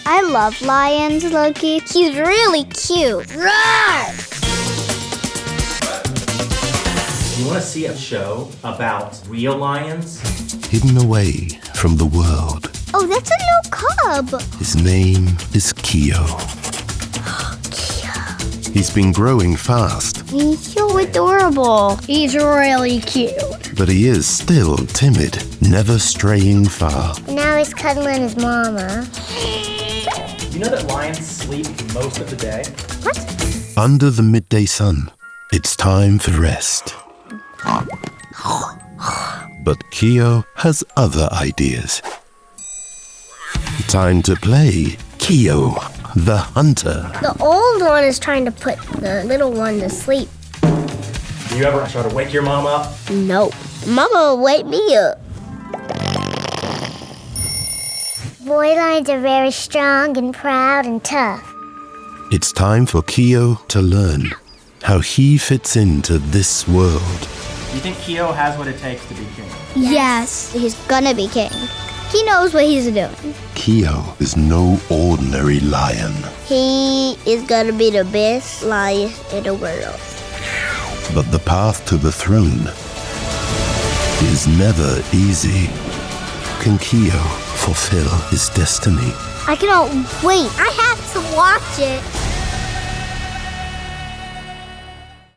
I love lions, Loki. He's really cute. Roar! You want to see a show about real lions? Hidden away from the world. Oh, that's a new cub. His name is Keo. He's been growing fast. He's so adorable. He's really cute. But he is still timid, never straying far. Now he's cuddling his mama. You know that lions sleep most of the day? What? Under the midday sun, it's time for rest. But Keo has other ideas. Time to play Keo, the hunter. The old one is trying to put the little one to sleep. Do you ever try to wake your mom up? No. Mama will wake me up. Boy lions are very strong and proud and tough. It's time for Keo to learn how he fits into this world. You think Keo has what it takes to be king? Yes. He's gonna be king. He knows what he's doing. Keo is no ordinary lion. He is gonna be the best lion in the world. But the path to the throne is never easy. Can Keo fulfill his destiny? I cannot wait. I have to watch it.